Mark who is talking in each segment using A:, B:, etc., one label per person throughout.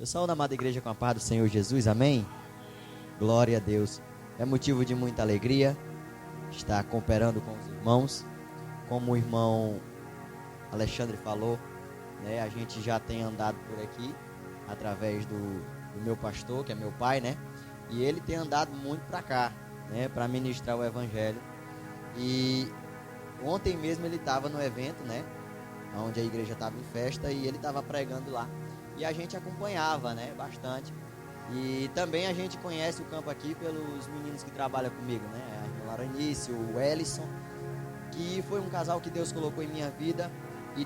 A: Eu saúdo a amada igreja com a paz do Senhor Jesus, amém? Glória a Deus. É motivo de muita alegria estar cooperando com os irmãos. Como o irmão Alexandre falou, né, a gente já tem andado por aqui através do meu pastor, que é meu pai, né? E ele tem andado muito para cá, né, para ministrar o evangelho. E ontem mesmo ele estava no evento, né, onde a igreja estava em festa, e ele estava pregando lá. E a gente acompanhava, né, bastante. E também a gente conhece o campo aqui pelos meninos que trabalham comigo, né, a irmã Laranice, o Ellison, que foi um casal que Deus colocou em minha vida, e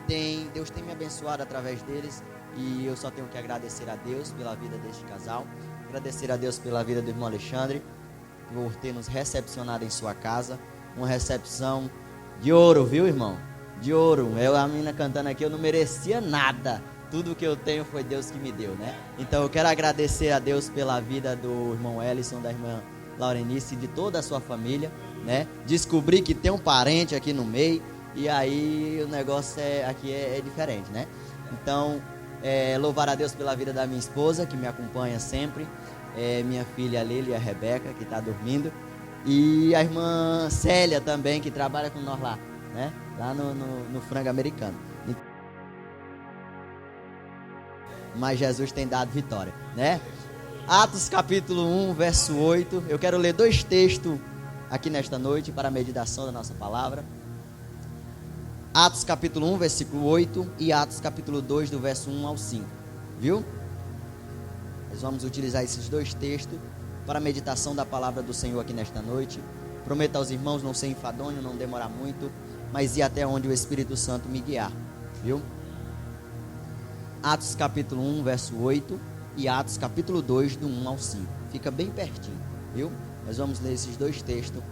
A: Deus tem me abençoado através deles, e eu só tenho que agradecer a Deus pela vida deste casal, agradecer a Deus pela vida do irmão Alexandre, por ter nos recepcionado em sua casa, uma recepção de ouro, viu, irmão? De ouro. A menina cantando aqui, eu não merecia nada. Tudo que eu tenho foi Deus que me deu, né? Então eu quero agradecer a Deus pela vida do irmão Ellison, da irmã Laurenice e de toda a sua família, né? Descobri que tem um parente aqui no meio, e aí o negócio aqui é diferente, né? Então, louvar a Deus pela vida da minha esposa, que me acompanha sempre, minha filha Lili e a Rebeca, que está dormindo, e a irmã Célia também, que trabalha com nós lá, né? Lá no frango americano. Mas Jesus tem dado vitória, né? Atos capítulo 1, verso 8. Eu quero ler 2 textos aqui nesta noite para a meditação da nossa palavra. Atos capítulo 1, versículo 8 e Atos capítulo 2, do verso 1 ao 5. Viu? Nós vamos utilizar esses 2 textos para a meditação da palavra do Senhor aqui nesta noite. Prometo aos irmãos não ser enfadonho, não demorar muito, mas ir até onde o Espírito Santo me guiar. Viu? Atos capítulo 1, verso 8 e Atos capítulo 2, do 1 ao 5. Fica bem pertinho, viu? Nós vamos ler esses 2 textos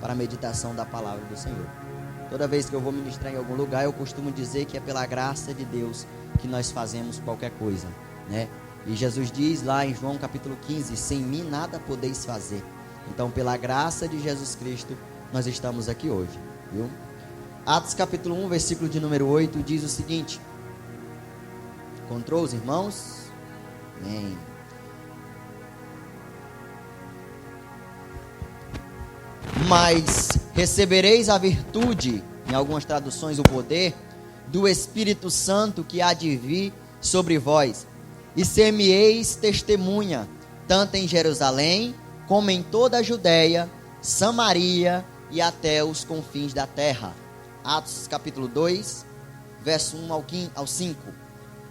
A: para a meditação da palavra do Senhor. Toda vez que eu vou ministrar em algum lugar, eu costumo dizer que é pela graça de Deus que nós fazemos qualquer coisa, né? E Jesus diz lá em João capítulo 15, sem mim nada podeis fazer. Então, pela graça de Jesus Cristo, nós estamos aqui hoje, viu? Atos capítulo 1, versículo de número 8, diz o seguinte. Encontrou os irmãos? Amém. Mas recebereis a virtude, em algumas traduções o poder, do Espírito Santo que há de vir sobre vós, e ser-me-eis testemunha, tanto em Jerusalém, como em toda a Judéia, Samaria e até os confins da terra. Atos capítulo 2, verso 1 ao 5.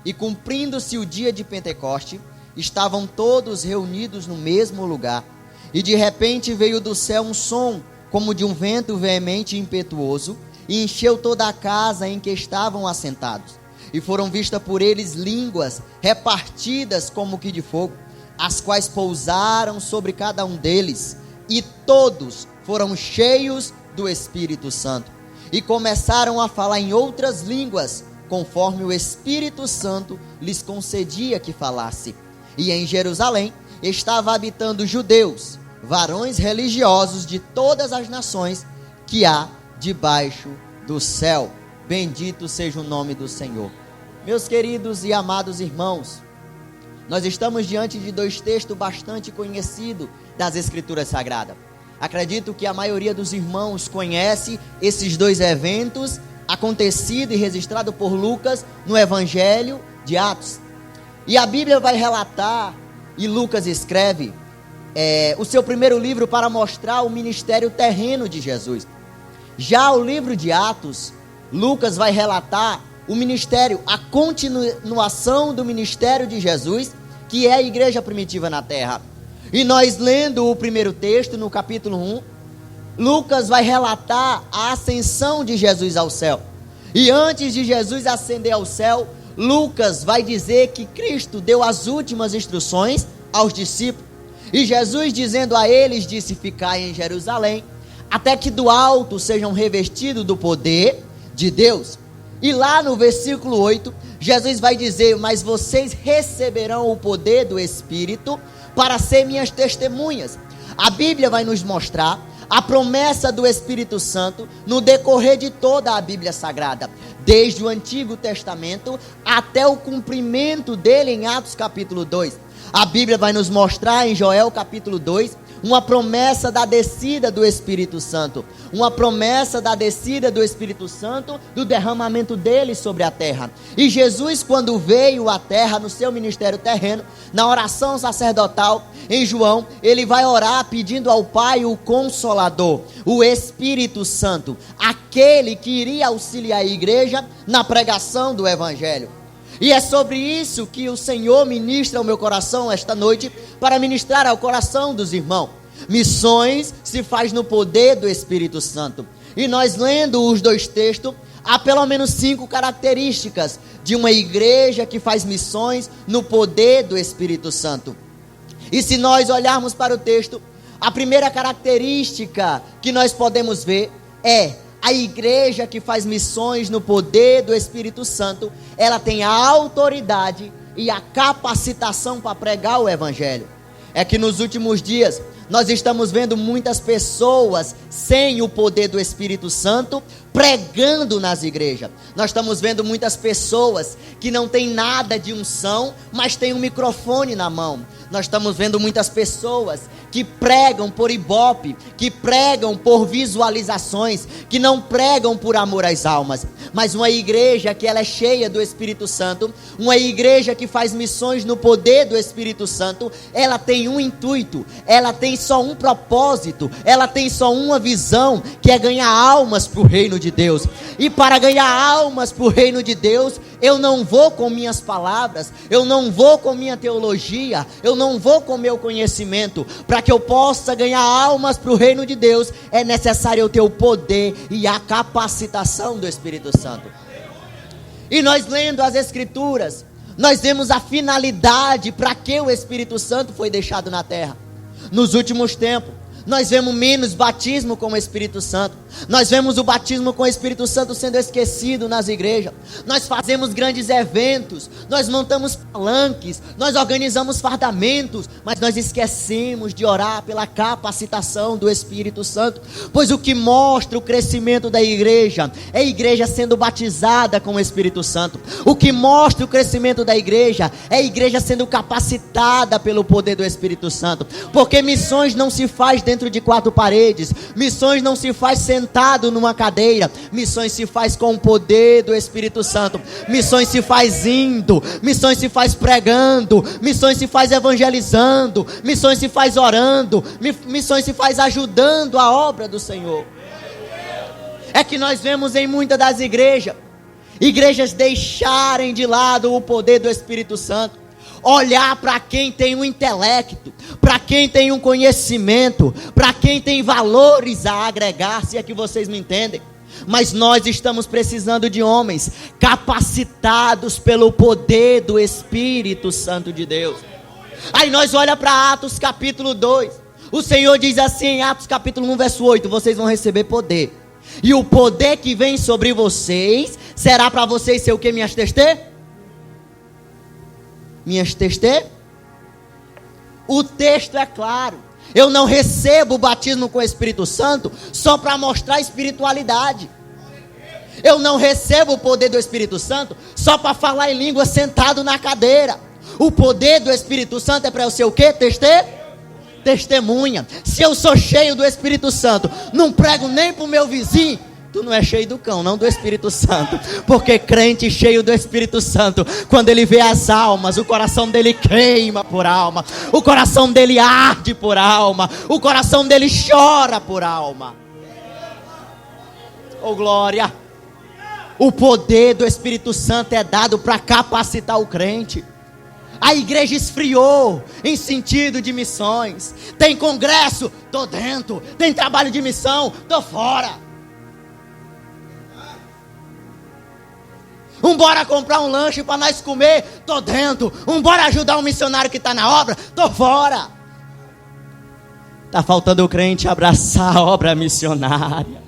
A: E cumprindo-se o dia de Pentecoste, estavam todos reunidos no mesmo lugar. E de repente veio do céu um som, como de um vento veemente e impetuoso, e encheu toda a casa em que estavam assentados. E foram vistas por eles línguas repartidas como que de fogo, as quais pousaram sobre cada um deles. E todos foram cheios do Espírito Santo. E começaram a falar em outras línguas, conforme o Espírito Santo lhes concedia que falasse. E em Jerusalém estava habitando judeus, varões religiosos de todas as nações que há debaixo do céu. Bendito seja o nome do Senhor. Meus queridos e amados irmãos, nós estamos diante de 2 textos bastante conhecidos das Escrituras Sagradas. Acredito que a maioria dos irmãos conhece esses 2 eventos acontecido e registrado por Lucas no Evangelho de Atos. E a Bíblia vai relatar, e Lucas escreve o seu primeiro livro para mostrar o ministério terreno de Jesus. Já o livro de Atos, Lucas vai relatar o ministério, a continuação do ministério de Jesus, que é a igreja primitiva na terra. E nós lendo o primeiro texto, no capítulo 1, Lucas vai relatar a ascensão de Jesus ao céu. E antes de Jesus ascender ao céu, Lucas vai dizer que Cristo deu as últimas instruções aos discípulos. E Jesus, dizendo a eles, disse: ficai em Jerusalém, até que do alto sejam revestidos do poder de Deus. E lá no versículo 8, Jesus vai dizer: mas vocês receberão o poder do Espírito para ser minhas testemunhas. A Bíblia vai nos mostrar a promessa do Espírito Santo no decorrer de toda a Bíblia Sagrada, desde o Antigo Testamento até o cumprimento dele em Atos capítulo 2. A Bíblia vai nos mostrar em Joel capítulo 2 uma promessa da descida do Espírito Santo, uma promessa da descida do Espírito Santo, do derramamento dele sobre a terra. E Jesus, quando veio à terra no seu ministério terreno, na oração sacerdotal, em João, ele vai orar pedindo ao Pai o Consolador, o Espírito Santo, aquele que iria auxiliar a igreja na pregação do Evangelho. E é sobre isso que o Senhor ministra ao meu coração esta noite, para ministrar ao coração dos irmãos. Missões se faz no poder do Espírito Santo. E nós, lendo os dois textos, há pelo menos 5 características de uma igreja que faz missões no poder do Espírito Santo. E se nós olharmos para o texto, a primeira característica que nós podemos ver é: a igreja que faz missões no poder do Espírito Santo, ela tem a autoridade e a capacitação para pregar o Evangelho. É que nos últimos dias, nós estamos vendo muitas pessoas sem o poder do Espírito Santo pregando nas igrejas. Nós estamos vendo muitas pessoas que não têm nada de unção, mas têm um microfone na mão. Nós estamos vendo muitas pessoas que pregam por ibope, que pregam por visualizações, que não pregam por amor às almas. Mas uma igreja que ela é cheia do Espírito Santo, uma igreja que faz missões no poder do Espírito Santo, ela tem um intuito, ela tem só um propósito, ela tem só uma visão, que é ganhar almas para o reino de Deus. E para ganhar almas para o reino de Deus, eu não vou com minhas palavras, eu não vou com minha teologia, eu não vou com meu conhecimento. Para que eu possa ganhar almas para o reino de Deus, é necessário eu ter o poder e a capacitação do Espírito Santo. E nós, lendo as Escrituras, nós vemos a finalidade para que o Espírito Santo foi deixado na terra. Nos últimos tempos, nós vemos menos batismo com o Espírito Santo. Nós vemos o batismo com o Espírito Santo sendo esquecido nas igrejas. Nós fazemos grandes eventos, nós montamos palanques, nós organizamos fardamentos, mas nós esquecemos de orar pela capacitação do Espírito Santo. Pois o que mostra o crescimento da igreja é a igreja sendo batizada com o Espírito Santo. O que mostra o crescimento da igreja é a igreja sendo capacitada pelo poder do Espírito Santo. Porque missões não se faz dentro de 4 paredes, missões não se faz sentado numa cadeira, missões se faz com o poder do Espírito Santo. Missões se faz indo, missões se faz pregando, missões se faz evangelizando, missões se faz orando, missões se faz ajudando a obra do Senhor. É que nós vemos em muitas das igrejas deixarem de lado o poder do Espírito Santo, olhar para quem tem um intelecto, para quem tem um conhecimento, para quem tem valores a agregar, se é que vocês me entendem. Mas nós estamos precisando de homens capacitados pelo poder do Espírito Santo de Deus. Aí nós olhamos para Atos capítulo 2, o Senhor diz assim em Atos capítulo 1 verso 8, vocês vão receber poder, e o poder que vem sobre vocês, será para vocês ser o que? Minhas testemunhas? Minhas testemunhas? O texto é claro. Eu não recebo o batismo com o Espírito Santo só para mostrar espiritualidade. Eu não recebo o poder do Espírito Santo só para falar em língua sentado na cadeira. O poder do Espírito Santo é para eu ser o quê? Testemunha. Se eu sou cheio do Espírito Santo, não prego nem para o meu vizinho, tu não é cheio do cão, não do Espírito Santo. Porque crente cheio do Espírito Santo, quando ele vê as almas, o coração dele queima por alma, o coração dele arde por alma, o coração dele chora por alma. Oh glória! O poder do Espírito Santo é dado para capacitar o crente. A igreja esfriou em sentido de missões. Tem congresso, tô dentro. Tem trabalho de missão, tô fora. Bora comprar um lanche para nós comer, tô dentro. Bora ajudar um missionário que está na obra, tô fora. Está faltando o crente abraçar a obra missionária.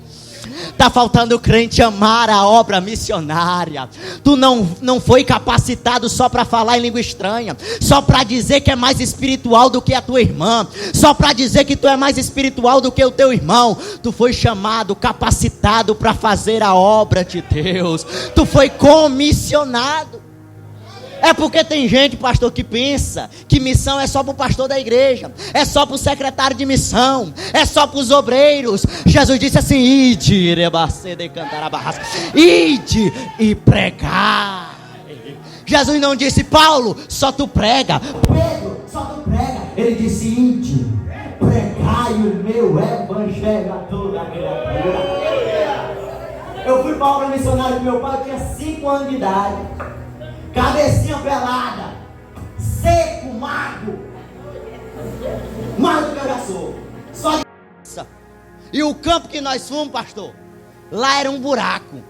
A: Está faltando crente amar a obra missionária. Tu não foi capacitado só para falar em língua estranha, só para dizer que é mais espiritual do que a tua irmã, só para dizer que tu é mais espiritual do que o teu irmão. Tu foi chamado, capacitado para fazer a obra de Deus. Tu foi comissionado. É porque tem gente, pastor, que pensa que missão é só para o pastor da igreja, é só para o secretário de missão, é só para os obreiros. Jesus disse assim: ide, ide e pregai. Jesus não disse: Paulo, só tu prega. Pedro, só tu prega. Ele disse: ide, pregai o meu evangelho a toda a criatura. Eu fui para a obra missionária com meu pai, eu tinha 5 anos de idade. Cabecinha pelada, seco, magro, mais do que eu já sou. Só de... E o campo que nós fomos, pastor, lá era um buraco.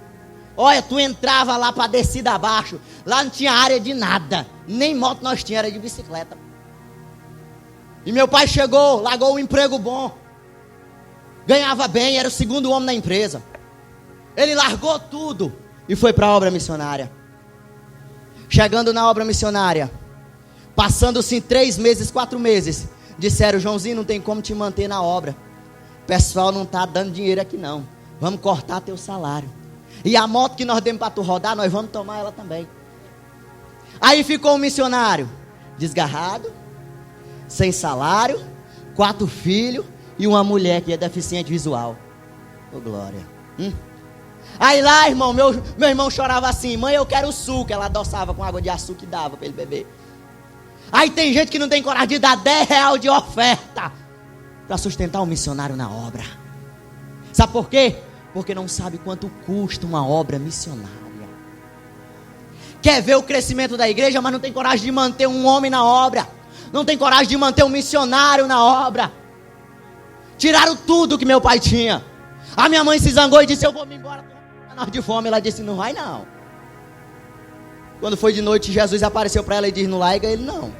A: Olha, tu entrava lá para descida abaixo, lá não tinha área de nada, nem moto nós tínhamos, era de bicicleta. E meu pai chegou, largou um emprego bom, ganhava bem, era o 2º homem na empresa. Ele largou tudo e foi para a obra missionária. Chegando na obra missionária, passando-se 3 meses, 4 meses, disseram: Joãozinho, não tem como te manter na obra. O pessoal não está dando dinheiro aqui não. Vamos cortar teu salário. E a moto que nós demos para tu rodar, nós vamos tomar ela também. Aí ficou um missionário desgarrado, sem salário, 4 filhos e uma mulher que é deficiente visual. Ô glória. Aí lá, irmão, meu irmão chorava assim: mãe, eu quero suco. Ela adoçava com água de açúcar e dava para ele beber. Aí tem gente que não tem coragem de dar R$10 de oferta para sustentar um missionário na obra. Sabe por quê? Porque não sabe quanto custa uma obra missionária. Quer ver o crescimento da igreja, mas não tem coragem de manter um homem na obra. Não tem coragem de manter um missionário na obra. Tiraram tudo que meu pai tinha. A minha mãe se zangou e disse: eu vou me embora, nós de fome. Ela disse: não vai não. Quando foi de noite, Jesus apareceu para ela e disse: não larga ele não.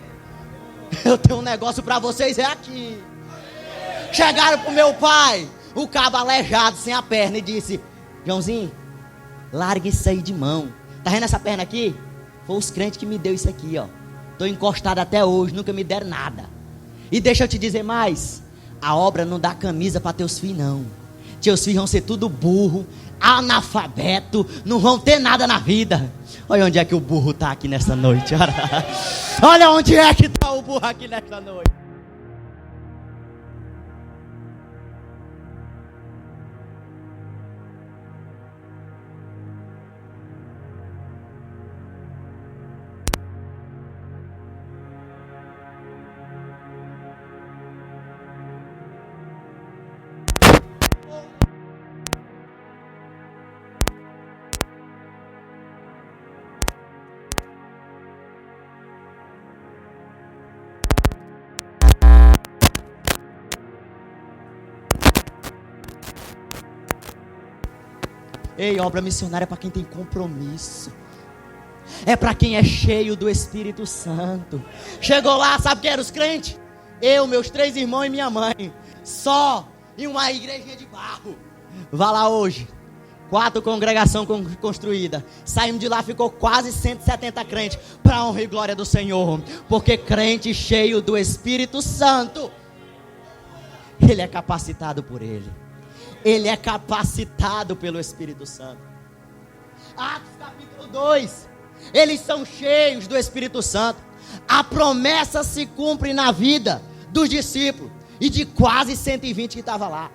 A: Eu tenho um negócio para vocês, é aqui. Chegaram pro meu pai, o cabo aleijado, sem a perna, e disse: Joãozinho, larga isso aí de mão. Tá vendo essa perna aqui? Foi os crentes que me deu isso aqui, ó. Tô encostado até hoje, nunca me deram nada. E deixa eu te dizer mais: a obra não dá camisa para teus filhos não. Teus filhos vão ser tudo burro, analfabeto, não vão ter nada na vida. Olha onde é que o burro está aqui nessa noite. Olha onde é que está o burro aqui nessa noite. Ei, obra missionária é para quem tem compromisso. É para quem é cheio do Espírito Santo. Chegou lá, sabe quem eram os crentes? Eu, meus 3 irmãos e minha mãe. Só em uma igrejinha de barro. Vá lá hoje. 4 congregações construídas. Saímos de lá, ficou quase 170 crentes. Para a honra e glória do Senhor. Porque crente cheio do Espírito Santo, ele é capacitado por Ele. Ele é capacitado pelo Espírito Santo. Atos capítulo 2. Eles são cheios do Espírito Santo. A promessa se cumpre na vida dos discípulos e de quase 120 que estavam lá.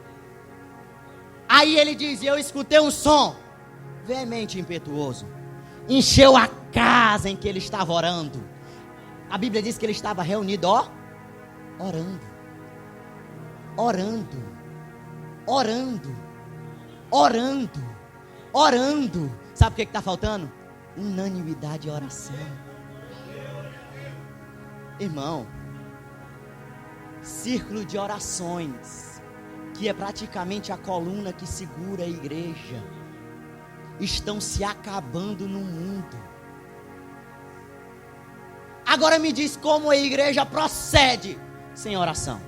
A: Aí ele diz: eu escutei um som veemente e impetuoso. Encheu a casa em que ele estava orando. A Bíblia diz que ele estava reunido, ó, orando. Orando. Orando, orando, orando. Sabe o que está faltando? Unanimidade e oração. Irmão, círculo de orações, que é praticamente a coluna que segura a igreja, estão se acabando no mundo. Agora me diz como a igreja procede sem oração.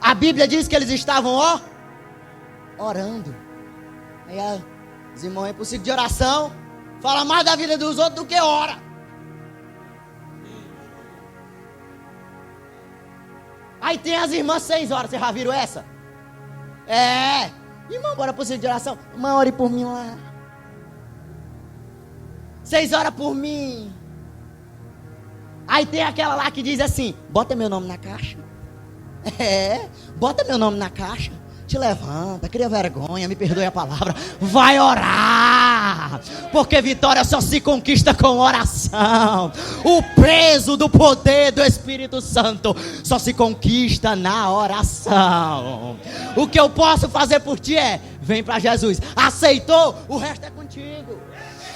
A: A Bíblia diz que eles estavam, ó, orando. Aí os irmãos vêm pro ciclo de oração, fala mais da vida dos outros do que ora. Aí tem as irmãs 6 horas, vocês já viram essa? Irmão, bora pro ciclo de oração. Irmã, ore por mim lá. 6 horas por mim. Aí tem aquela lá que diz assim: bota meu nome na caixa. Bota meu nome na caixa. Te levanta, cria vergonha, me perdoe a palavra. Vai orar. Porque vitória só se conquista com oração. O peso do poder do Espírito Santo só se conquista na oração. O que eu posso fazer por ti vem para Jesus. Aceitou? O resto é contigo.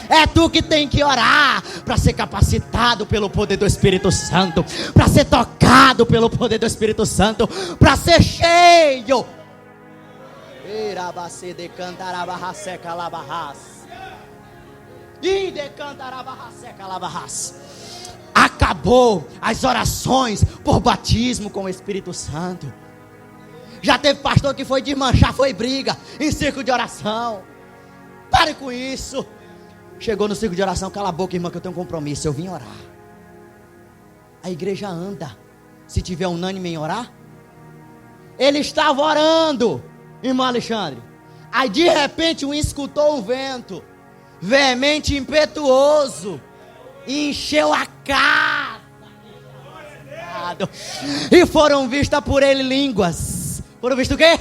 A: É tu que tem que orar para ser capacitado pelo poder do Espírito Santo, para ser tocado pelo poder do Espírito Santo, para ser cheio. Acabou as orações por batismo com o Espírito Santo. Já teve pastor que foi desmanchar, foi briga em círculo de oração. Pare com isso. Chegou no círculo de oração, cala a boca, irmã, que eu tenho um compromisso, eu vim orar. A igreja anda. Se tiver unânime em orar, ele estava orando, irmão Alexandre. Aí de repente escutou um vento veemente, impetuoso, e encheu a casa. E foram vistas por ele línguas. Foram vistas o quê?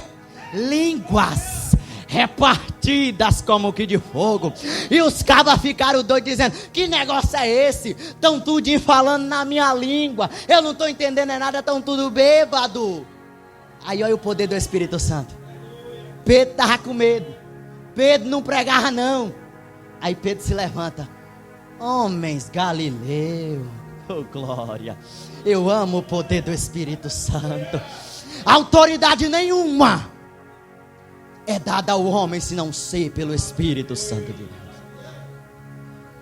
A: Línguas repartidas como que de fogo. E os cabas ficaram doidos, dizendo: que negócio é esse? Estão tudinho falando na minha língua, eu não estou entendendo nada, estão tudo bêbado. Aí olha o poder do Espírito Santo. Pedro estava com medo, Pedro não pregava não. Aí Pedro se levanta: homens Galileu, oh glória, eu amo o poder do Espírito Santo. Autoridade nenhuma é dada ao homem se não ser pelo Espírito Santo de Deus.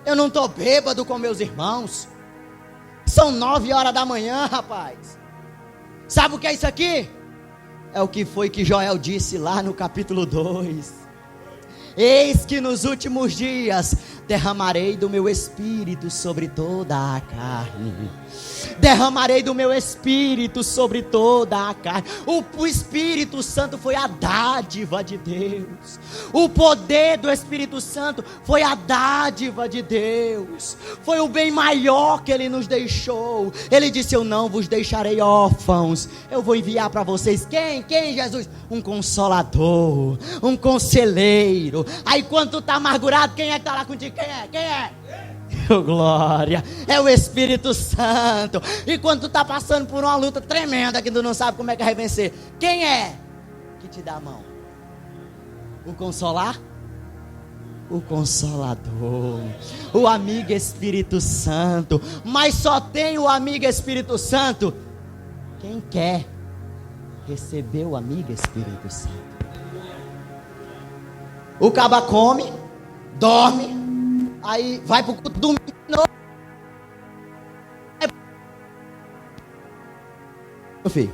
A: Eu não estou bêbado com meus irmãos. São 9 horas da manhã, rapaz. Sabe o que é isso aqui? É o que foi que Joel disse lá no capítulo 2. Eis que nos últimos dias derramarei do meu Espírito sobre toda a carne. Derramarei do meu Espírito sobre toda a carne. O Espírito Santo foi a dádiva de Deus. O poder do Espírito Santo foi a dádiva de Deus. Foi o bem maior que Ele nos deixou. Ele disse: eu não vos deixarei órfãos. Eu vou enviar para vocês quem, Jesus? Um consolador, um conselheiro. Aí quando tu está amargurado, quem é que está lá contigo? Quem é? Oh, glória, é o Espírito Santo. E quando tu está passando por uma luta tremenda que tu não sabe como é que vai vencer, quem é que te dá a mão? O consolar? O Consolador, o amigo Espírito Santo. Mas só tem o amigo Espírito Santo quem quer receber o amigo Espírito Santo. O caba come, dorme, aí vai pro culto domingo de novo. Meu filho,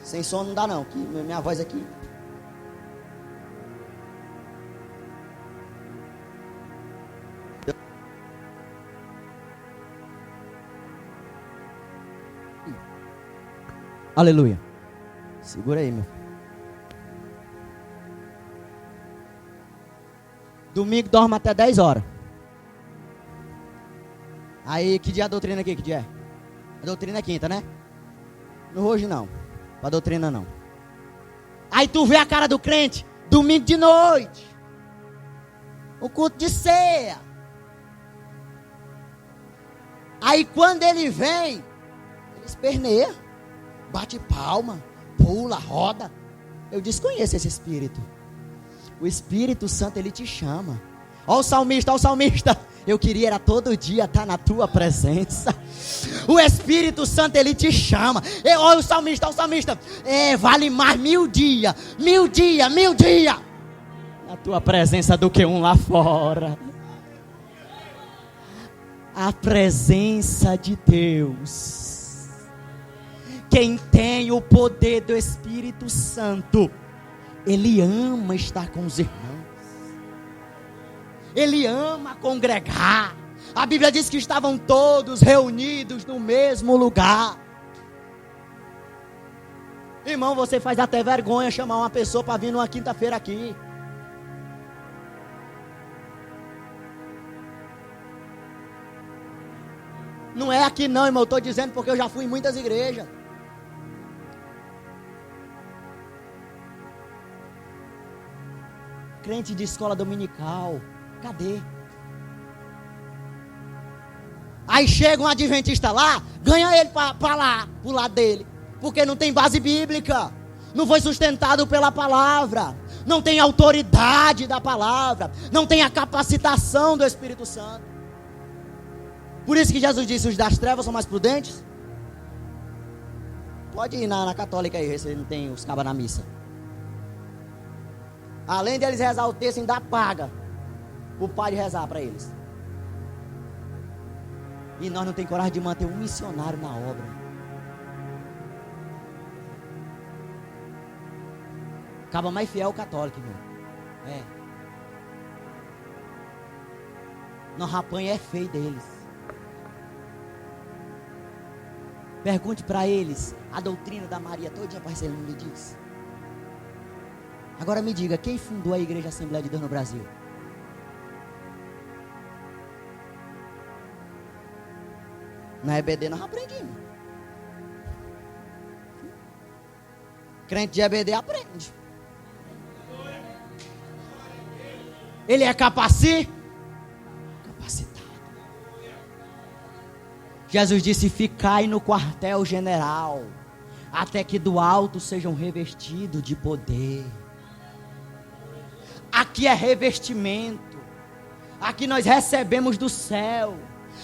A: sem sono não dá não, que minha voz aqui. Aleluia. Segura aí, meu filho. Domingo dorme até 10 horas. Aí, que dia é a doutrina aqui? Que dia é? A doutrina é quinta, né? No hoje não. Pra doutrina não. Aí tu vê a cara do crente domingo de noite. O culto de ceia. Aí quando ele vem, ele esperneia, bate palma, pula, roda. Eu desconheço esse espírito. O Espírito Santo, ele te chama. Ó o salmista, eu queria era todo dia estar na tua presença. O Espírito Santo, ele te chama. Olha o salmista, vale mais 1000 dias na tua presença do que um lá fora. A presença de Deus. Quem tem o poder do Espírito Santo Ele ama estar com os irmãos. Ele ama congregar. A Bíblia diz que estavam todos reunidos no mesmo lugar. Irmão, você faz até vergonha chamar uma pessoa para vir numa quinta-feira aqui. Não é aqui não, irmão, eu estou dizendo porque eu já fui em muitas igrejas. Crente de escola dominical, cadê? Aí chega um adventista lá, ganha ele para lá, pro lado dele. Porque não tem base bíblica, não foi sustentado pela palavra, não tem autoridade da palavra, não tem a capacitação do Espírito Santo. Por isso que Jesus disse, os das trevas são mais prudentes. Pode ir na católica aí, se não tem os cabas na missa. Além deles rezar o texto, ainda paga o padre rezar para eles. E nós não temos coragem de manter um missionário na obra. Acaba mais fiel o católico, irmão. É. Nós apanha é feio deles. Pergunte para eles a doutrina da Maria todinha, parceiro, ele não lhe diz. Agora me diga, quem fundou a Igreja Assembleia de Deus no Brasil? Na EBD nós aprendemos. Crente de EBD aprende. Ele é capacitado. Jesus disse, ficai no quartel general, até que do alto sejam revestidos de poder. Aqui é revestimento. Aqui nós recebemos do céu.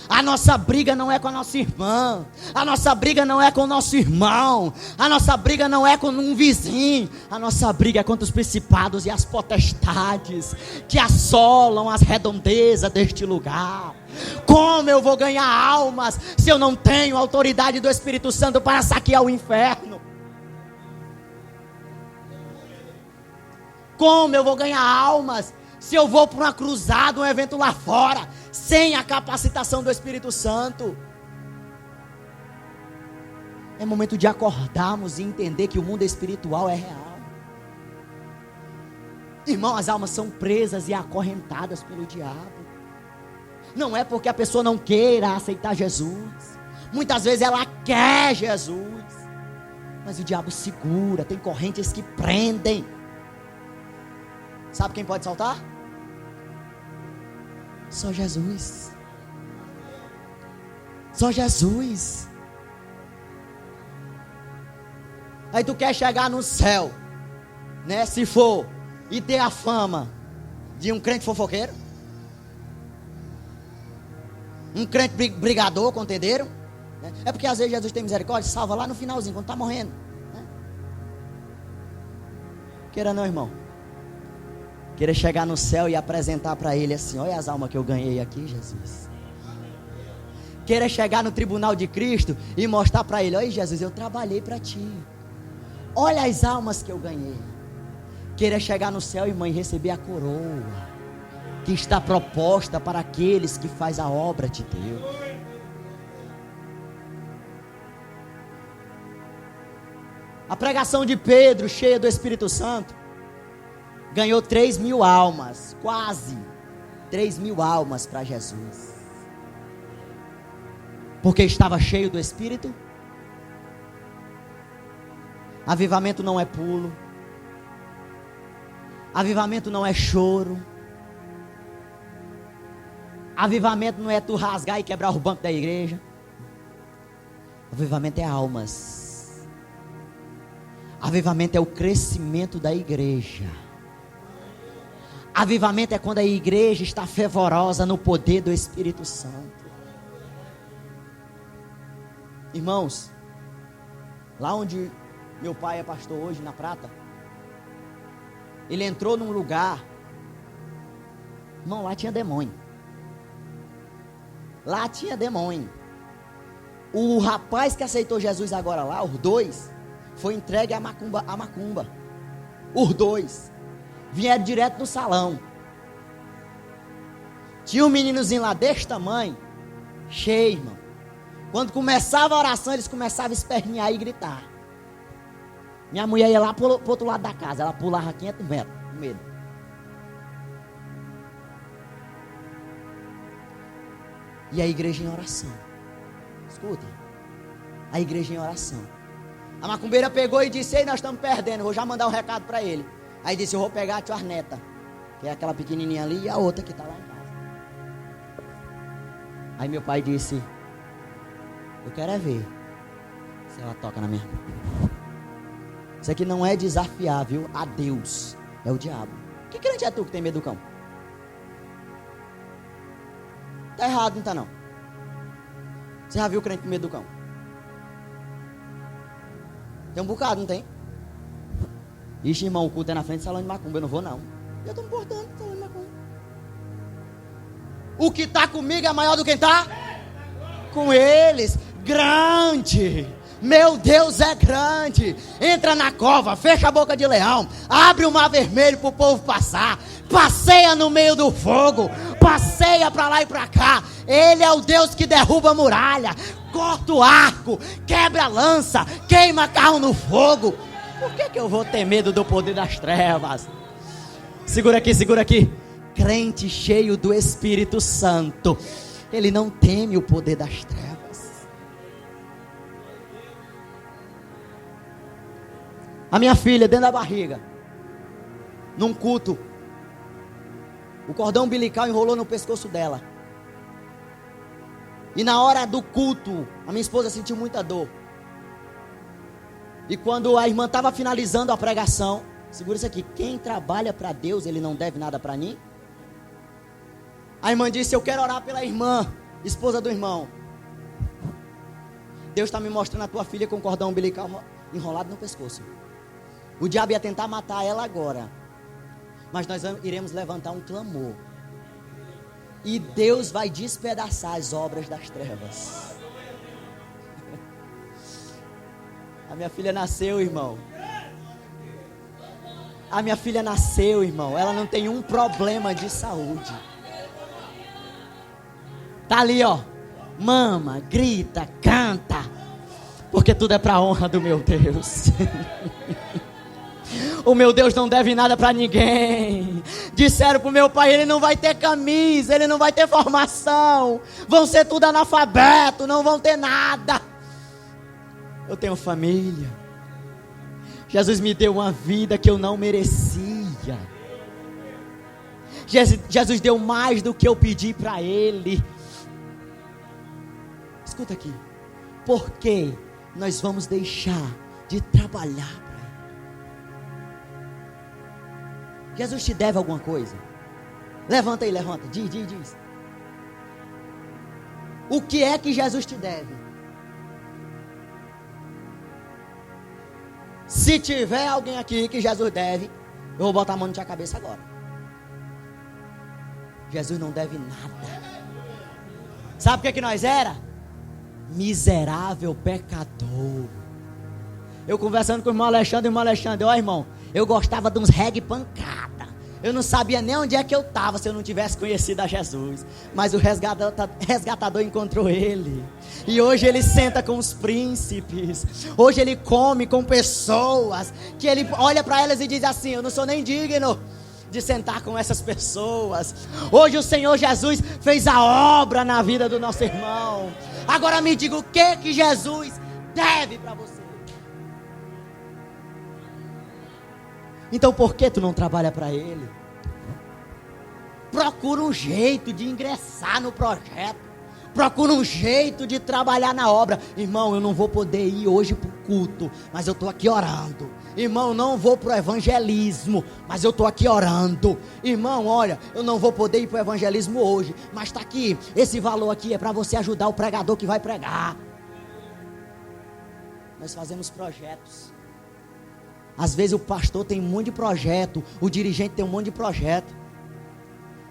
A: A nossa briga não é com a nossa irmã. A nossa briga não é com o nosso irmão. A nossa briga não é com um vizinho. A nossa briga é contra os principados e as potestades que assolam as redondezas deste lugar. Como eu vou ganhar almas se eu não tenho a autoridade do Espírito Santo para saquear o inferno? Como eu vou ganhar almas se eu vou para uma cruzada, um evento lá fora, sem a capacitação do Espírito Santo? É momento de acordarmos e entender que o mundo espiritual é real. Irmão, as almas são presas e acorrentadas pelo diabo. Não é porque a pessoa não queira aceitar Jesus. Muitas vezes ela quer Jesus, mas o diabo segura, tem correntes que prendem. Sabe quem pode saltar? Só Jesus. Só Jesus. Aí tu quer chegar no céu, né? Se for, e ter a fama de um crente fofoqueiro, um crente brigador, entenderam? É porque às vezes Jesus tem misericórdia, salva lá no finalzinho, quando está morrendo, né? Queira não, irmão. Queira chegar no céu e apresentar para ele assim, olha as almas que eu ganhei aqui, Jesus. Queira chegar no tribunal de Cristo e mostrar para ele, olha Jesus, eu trabalhei para ti. Olha as almas que eu ganhei. Queira chegar no céu, irmã, e receber a coroa que está proposta para aqueles que faz a obra de Deus. A pregação de Pedro, cheia do Espírito Santo, ganhou 3.000 almas, quase 3.000 almas para Jesus. Porque estava cheio do Espírito. Avivamento não é pulo. Avivamento não é choro. Avivamento não é tu rasgar e quebrar o banco da igreja. Avivamento é almas. Avivamento é o crescimento da igreja. Avivamento é quando a igreja está fervorosa no poder do Espírito Santo. Irmãos, lá onde meu pai é pastor hoje, na Prata, ele entrou num lugar, irmão, lá tinha demônio. Lá tinha demônio. O rapaz que aceitou Jesus agora lá, os dois, foi entregue à macumba. Os dois vieram direto do salão. Tinha um meninozinho lá desse tamanho, cheio, irmão. Quando começava a oração, eles começavam a espernear e gritar. Minha mulher ia lá pro outro lado da casa. Ela pulava 500 metros, com medo. E a igreja em oração. Escutem. A igreja em oração. A macumbeira pegou e disse: ei, nós estamos perdendo, vou já mandar um recado para ele. Aí disse: eu vou pegar a tia Arneta, que é aquela pequenininha ali, e a outra que está lá em casa. Aí meu pai disse: eu quero é ver se ela toca na minha mão. Isso aqui não é desafiar, viu? A Deus, é o diabo. Que crente é tu que tem medo do cão? Tá errado, não tá não? Você já viu o crente com medo do cão? Tem um bocado, não tem? Ixi, irmão, o culto é na frente do salão de macumba, eu não vou não. Eu estou me portando no salão de macumba. O que está comigo é maior do que está com eles. Grande. Meu Deus é grande. Entra na cova, fecha a boca de leão, abre o mar vermelho para o povo passar, passeia no meio do fogo, passeia para lá e para cá. Ele é o Deus que derruba a muralha, corta o arco, quebra a lança, queima carro no fogo. Por que eu vou ter medo do poder das trevas? Segura aqui, segura aqui. Crente cheio do Espírito Santo, ele não teme o poder das trevas. A minha filha dentro da barriga, num culto, o cordão umbilical enrolou no pescoço dela. E na hora do culto, a minha esposa sentiu muita dor. E quando a irmã estava finalizando a pregação, segura isso aqui: quem trabalha para Deus, ele não deve nada para mim. A irmã disse: eu quero orar pela irmã, esposa do irmão. Deus está me mostrando a tua filha com o cordão umbilical enrolado no pescoço. O diabo ia tentar matar ela agora, mas nós iremos levantar um clamor. E Deus vai despedaçar as obras das trevas. A minha filha nasceu, irmão. A minha filha nasceu, irmão. Ela não tem um problema de saúde. Tá ali, ó. Mama, grita, canta. Porque tudo é para a honra do meu Deus. O meu Deus não deve nada para ninguém. Disseram para o meu pai: ele não vai ter camisa, ele não vai ter formação, vão ser tudo analfabeto, não vão ter nada. Eu tenho família. Jesus me deu uma vida que eu não merecia. Jesus deu mais do que eu pedi para ele. Escuta aqui. Por que nós vamos deixar de trabalhar? Jesus te deve alguma coisa? Levanta aí, levanta. Diz. O que é que Jesus te deve? Se tiver alguém aqui que Jesus deve, eu vou botar a mão na tua cabeça agora. Jesus não deve nada. Sabe o que nós era? Miserável pecador. Eu conversando com o irmão Alexandre, ó irmão, eu gostava de uns reggae pancada. Eu não sabia nem onde é que eu estava se eu não tivesse conhecido a Jesus. Mas o resgatador encontrou ele. E hoje ele senta com os príncipes. Hoje ele come com pessoas que ele olha para elas e diz assim: eu não sou nem digno de sentar com essas pessoas. Hoje o Senhor Jesus fez a obra na vida do nosso irmão. Agora me diga, o que Jesus deve para você? Então por que tu não trabalha para ele? Procura um jeito de ingressar no projeto. Procura um jeito de trabalhar na obra. Irmão, eu não vou poder ir hoje para o culto, mas eu estou aqui orando. Irmão, não vou para o evangelismo, mas eu estou aqui orando. Irmão, olha, eu não vou poder ir para o evangelismo hoje, mas está aqui, esse valor aqui é para você ajudar o pregador que vai pregar. Nós fazemos projetos. Às vezes o pastor tem um monte de projeto, o dirigente tem um monte de projeto.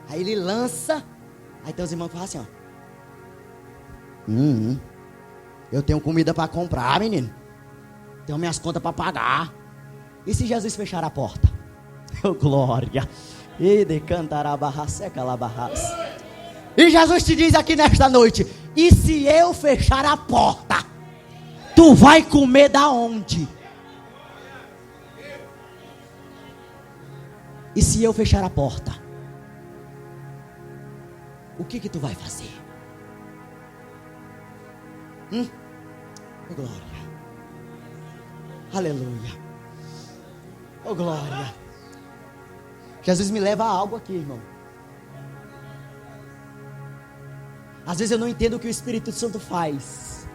A: Aí ele lança, aí tem os irmãos que falam assim, ó: eu tenho comida para comprar, menino. Tenho minhas contas para pagar.
B: E se Jesus fechar a porta? Oh, glória. E Jesus te diz aqui nesta noite: e se eu fechar a porta, tu vai comer da onde? E se eu fechar a porta, o que tu vai fazer? Oh, glória. Aleluia. Oh, glória. Jesus me leva a algo aqui, irmão. Às vezes eu não entendo o que o Espírito Santo faz,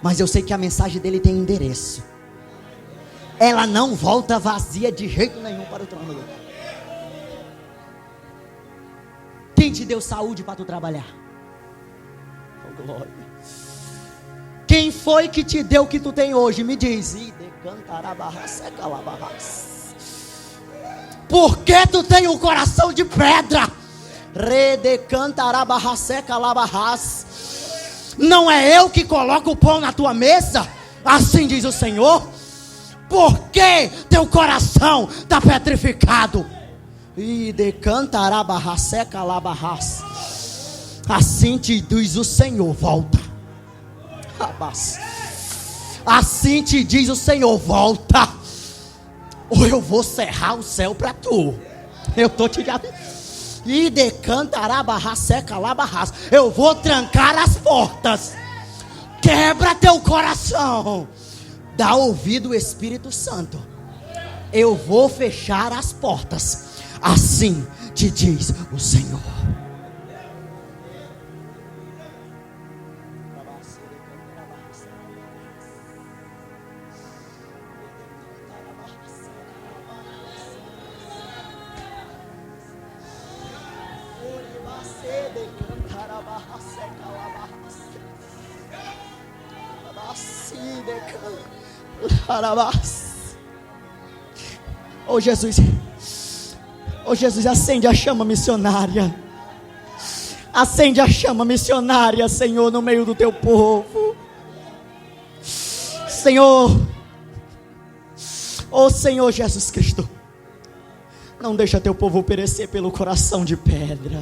B: mas eu sei que a mensagem dele tem endereço. Ela não volta vazia de jeito nenhum para o trono do Pai. Quem te deu saúde para tu trabalhar? Oh, glória. Quem foi que te deu o que tu tem hoje? Me diz. Por que tu tem um coração de pedra? Não é eu que coloco o pão na tua mesa? Assim diz o Senhor. Por que teu coração está petrificado? Assim te diz o Senhor, volta. Assim te diz o Senhor, volta, ou eu vou cerrar o céu para tu. Eu estou te dizendo. Eu vou trancar as portas. Quebra teu coração. Dá ouvido ao Espírito Santo. Eu vou fechar as portas. Assim te diz o Senhor. Oh Jesus, oh Jesus, acende a chama missionária. Acende a chama missionária, Senhor, no meio do teu povo. Senhor, oh Senhor Jesus Cristo, não deixa teu povo perecer pelo coração de pedra,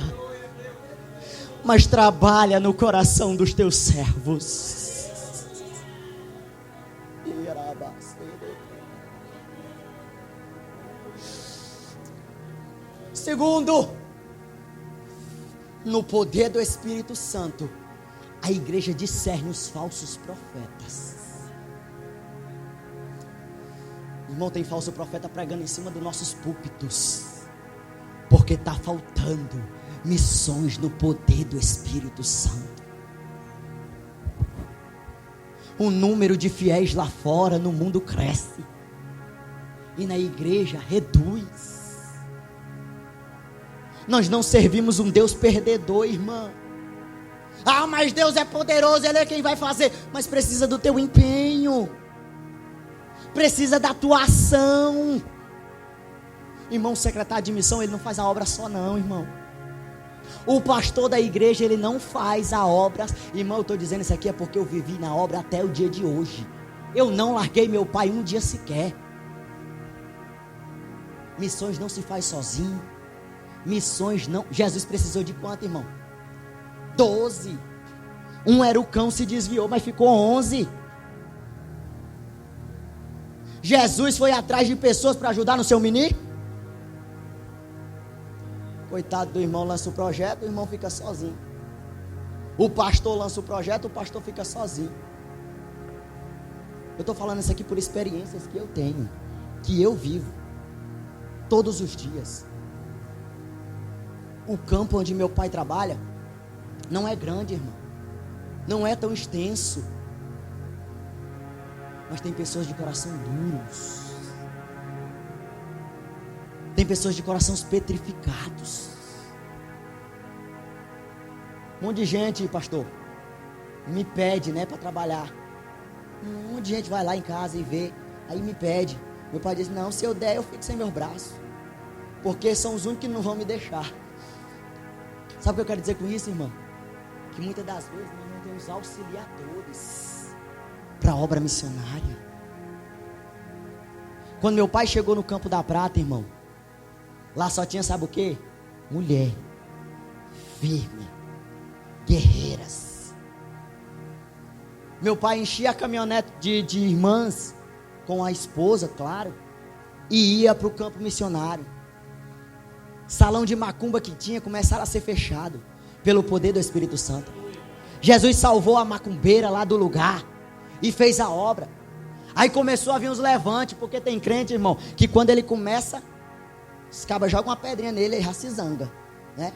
B: mas trabalha no coração dos teus servos. Segundo, no poder do Espírito Santo, a igreja discerne os falsos profetas. Irmão, tem falso profeta pregando em cima dos nossos púlpitos, porque está faltando missões no poder do Espírito Santo. O número de fiéis lá fora no mundo cresce, e na igreja reduz. Nós não servimos um Deus perdedor, irmão. Ah, mas Deus é poderoso, Ele é quem vai fazer. Mas precisa do teu empenho, precisa da tua ação. Irmão, o secretário de missão, ele não faz a obra só não, irmão. O pastor da igreja, ele não faz a obra. Irmão, eu estou dizendo isso aqui é porque eu vivi na obra até o dia de hoje. Eu não larguei meu pai um dia sequer. Missões não se faz sozinho. Missões não. Jesus precisou de quanto, irmão? 12. Um era o cão, se desviou, mas ficou 11. Jesus foi atrás de pessoas para ajudar no seu ministério. Coitado do irmão, lança o projeto, o irmão fica sozinho. O pastor lança o projeto, o pastor fica sozinho. Eu estou falando isso aqui por experiências que eu tenho, que eu vivo todos os dias. O campo onde meu pai trabalha não é grande, irmão. Não é tão extenso. Mas tem pessoas de coração duros. Tem pessoas de corações petrificados. Um monte de gente, pastor, me pede, né, para trabalhar. Um monte de gente vai lá em casa e vê. Aí me pede. Meu pai diz, não, se eu der eu fico sem meus braços. Porque são os únicos que não vão me deixar. Sabe o que eu quero dizer com isso, irmão? Que muitas das vezes nós não temos auxiliadores para a obra missionária. Quando meu pai chegou no Campo da Prata, irmão, lá só tinha, sabe o quê? Mulher, firme, guerreiras. Meu pai enchia a caminhonete de irmãs, com a esposa, claro, e ia para o campo missionário. Salão de macumba que tinha, começaram a ser fechado, pelo poder do Espírito Santo. Jesus salvou a macumbeira lá do lugar, e fez a obra. Aí começou a vir os levantes, porque tem crente, irmão, que quando ele começa, os cabas jogam uma pedrinha nele e já se zanga, né?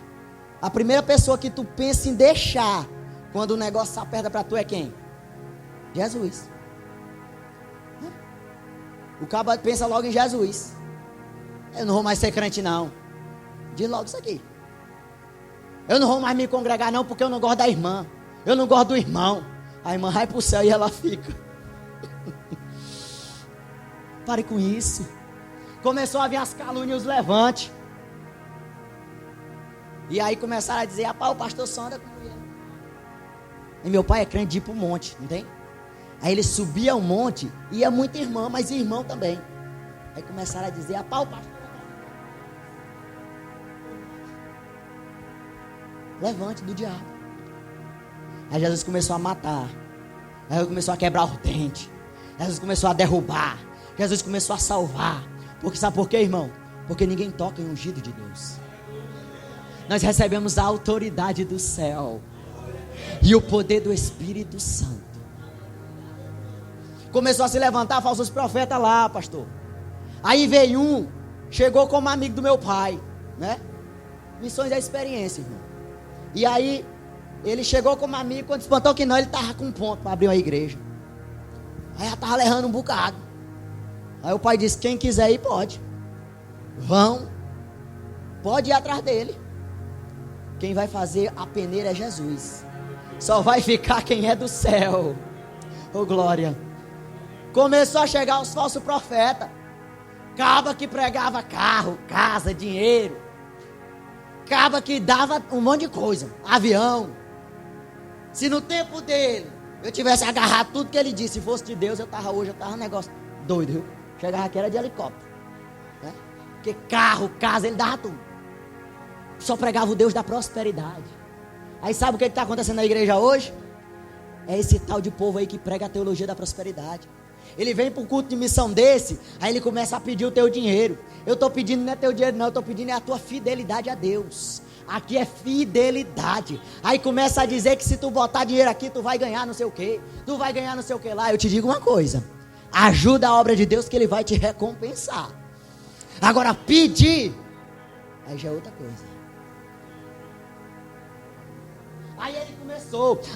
B: A primeira pessoa que tu pensa em deixar, quando o negócio se aperta para tu, é quem? Jesus. O caba pensa logo em Jesus. Eu não vou mais ser crente não. Diz logo isso aqui. Eu não vou mais me congregar não, porque eu não gosto da irmã. Eu não gosto do irmão. A irmã vai para o céu e ela fica. Pare com isso. Começou a vir as calúnias, os levantes. E aí começaram a dizer: rapaz, o pastor só anda com mulher. E meu pai é crente de ir para o monte, não tem? Aí ele subia o monte, ia muita irmã, mas irmão também. Aí começaram a dizer: rapaz, o pastor levante do diabo. Aí Jesus começou a matar. Aí Jesus começou a quebrar o dente. Jesus começou a derrubar. Jesus começou a salvar. Porque sabe por quê, irmão? Porque ninguém toca em ungido de Deus. Nós recebemos a autoridade do céu e o poder do Espírito Santo. Começou a se levantar falsos profetas lá, pastor. Aí veio um, chegou como amigo do meu pai, né? Missões é experiência, irmão. E aí ele chegou como amigo, quando espantou que não, ele estava com um ponto para abrir uma igreja. Aí já estava levando um bocado. Aí o pai disse: quem quiser ir pode. Vão. Pode ir atrás dele. Quem vai fazer a peneira é Jesus. Só vai ficar quem é do céu. Oh glória. Começou a chegar os falsos profetas. Caba que pregava carro, casa, dinheiro. Caba que dava um monte de coisa. Avião. Se no tempo dele eu tivesse agarrado tudo que ele disse, se fosse de Deus, eu tava um negócio doido, viu? Chegava aqui era de helicóptero, né? Porque carro, casa, ele dava tudo. Só pregava o Deus da prosperidade. Aí sabe o que está acontecendo na igreja hoje? É esse tal de povo aí que prega a teologia da prosperidade. Ele vem para um culto de missão desse, aí ele começa a pedir o teu dinheiro. Eu estou pedindo não é teu dinheiro não, eu estou pedindo é a tua fidelidade a Deus. Aqui é fidelidade. Aí começa a dizer que se tu botar dinheiro aqui, tu vai ganhar não sei o que. Tu vai ganhar não sei o que lá. Eu te digo uma coisa: ajuda a obra de Deus que Ele vai te recompensar. Agora pedir, aí já é outra coisa.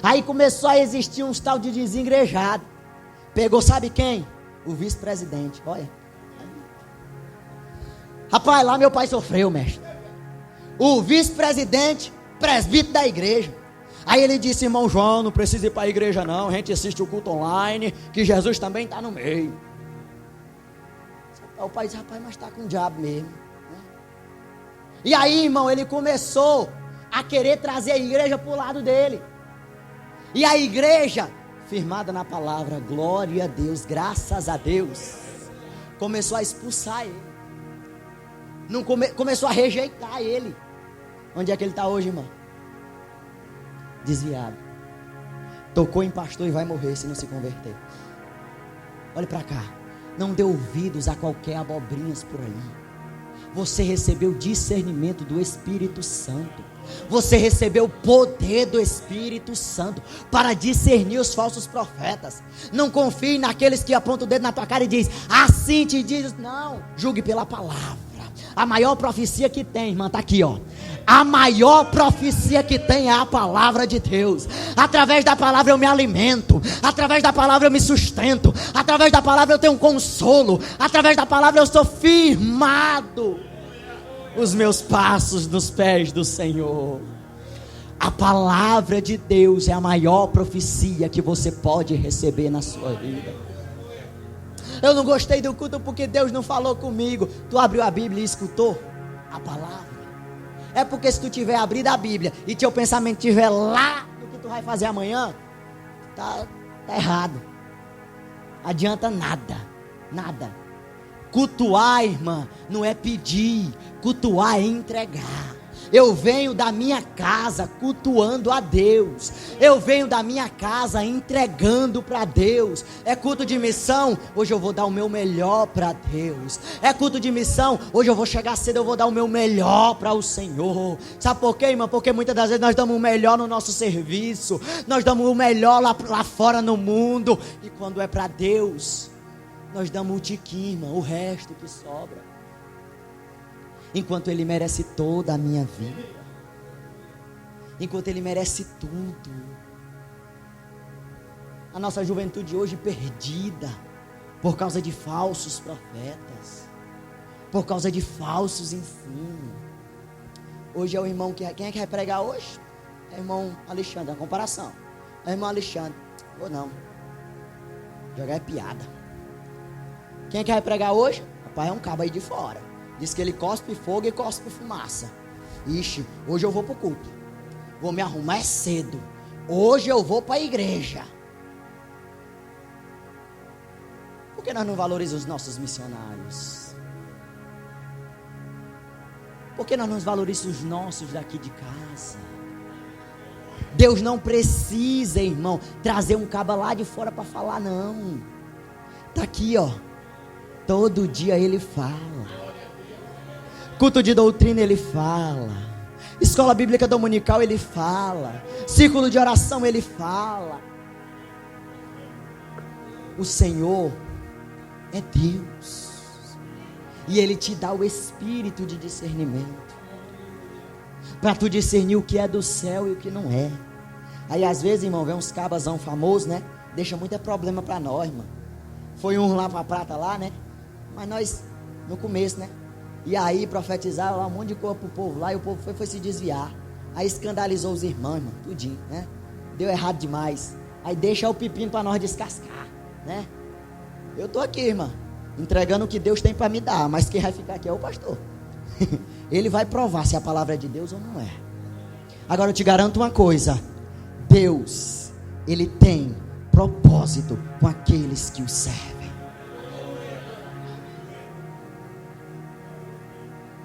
B: Aí começou a existir uns tal de desengrejado. Pegou sabe quem? O vice-presidente. Olha. Rapaz, lá meu pai sofreu, mestre. O vice-presidente, presbítero da igreja. Aí ele disse: irmão João, não precisa ir para a igreja não, a gente assiste o culto online, que Jesus também está no meio. O pai disse: rapaz, mas está com o diabo mesmo, né? E aí, irmão, ele começou a querer trazer a igreja para o lado dele. E a igreja, firmada na palavra, glória a Deus, graças a Deus, começou a expulsar ele. Não começou a rejeitar ele. Onde é que ele está hoje, irmão? Desviado. Tocou em pastor e vai morrer se não se converter. Olhe para cá. Não dê ouvidos a qualquer abobrinhas por aí. Você recebeu discernimento do Espírito Santo. Você recebeu o poder do Espírito Santo para discernir os falsos profetas. Não confie naqueles que apontam o dedo na tua cara e diz: assim te diz. Não, julgue pela palavra. A maior profecia que tem, irmã, está aqui, ó. A maior profecia que tem é a palavra de Deus. Através da palavra eu me alimento. Através da palavra eu me sustento. Através da palavra eu tenho um consolo. Através da palavra eu sou firmado. Os meus passos nos pés do Senhor. A palavra de Deus é a maior profecia que você pode receber na sua vida. Eu não gostei do culto porque Deus não falou comigo. Tu abriu a Bíblia e escutou a palavra. É porque se tu tiver abrido a Bíblia e teu pensamento estiver lá no que tu vai fazer amanhã, tá errado. Adianta nada. Cultuar, irmã, não é pedir. Cultuar é entregar. Eu venho da minha casa cultuando a Deus. Eu venho da minha casa entregando para Deus. É culto de missão, hoje eu vou dar o meu melhor para Deus. É culto de missão, hoje eu vou chegar cedo, eu vou dar o meu melhor para o Senhor. Sabe por quê, irmã? Porque muitas das vezes nós damos o melhor no nosso serviço. Nós damos o melhor lá fora no mundo. E quando é para Deus, nós damos o tiquinho, irmã, o resto que sobra. Enquanto Ele merece toda a minha vida, enquanto Ele merece tudo. A nossa juventude hoje perdida por causa de falsos profetas, por causa de falsos ensinos. Hoje é o irmão quem é que vai pregar hoje? É o irmão Alexandre, a comparação. É o irmão Alexandre, ou não, jogar é piada. Quem é que vai pregar hoje? Papai é um cabo aí de fora. Diz que ele cospe fogo e cospe fumaça. Ixi, hoje eu vou para o culto. Vou me arrumar cedo. Hoje eu vou para a igreja. Por que nós não valorizamos os nossos missionários? Por que nós não valorizamos os nossos daqui de casa? Deus não precisa, irmão, trazer um caba lá de fora para falar, não. Está aqui, ó. Todo dia Ele fala. Culto de doutrina Ele fala. Escola bíblica dominical Ele fala. Círculo de oração Ele fala. O Senhor é Deus. E Ele te dá o espírito de discernimento, para tu discernir o que é do céu e o que não é. Aí às vezes, irmão, vem uns cabazão famosos, né? Deixa muito problema para nós, irmão. Foi um lá para a prata lá, né? Mas nós, no começo, né? E aí profetizaram lá um monte de coisa pro povo lá. E o povo foi se desviar. Aí escandalizou os irmãos, irmão, tudinho, né? Deu errado demais. Aí deixa o pepino para nós descascar, né? Eu tô aqui, irmã, entregando o que Deus tem para me dar. Mas quem vai ficar aqui é o pastor. Ele vai provar se a palavra é de Deus ou não é. Agora eu te garanto uma coisa. Deus, Ele tem propósito com aqueles que o servem.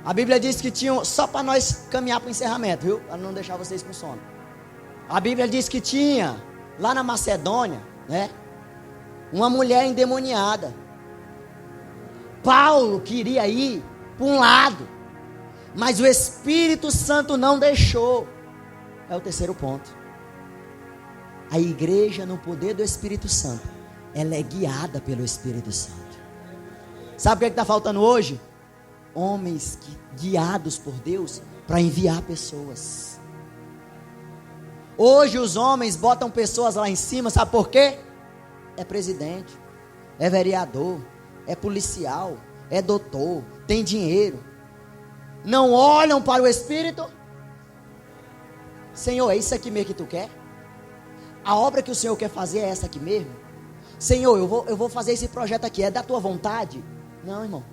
B: A Bíblia diz que tinham, só para nós caminhar para o encerramento, viu? Para não deixar vocês com sono. A Bíblia diz que tinha, lá na Macedônia, né? Uma mulher endemoniada. Paulo queria ir para um lado, mas o Espírito Santo não deixou. É o terceiro ponto. A igreja no poder do Espírito Santo, ela é guiada pelo Espírito Santo. Sabe o que está faltando hoje? Homens guiados por Deus para enviar pessoas. Hoje os homens botam pessoas lá em cima, sabe por quê? É presidente, é vereador, é policial, é doutor, tem dinheiro. Não olham para o Espírito. Senhor, é isso aqui mesmo que tu quer? A obra que o Senhor quer fazer é essa aqui mesmo? Senhor, eu vou fazer esse projeto aqui, é da tua vontade? Não, irmão.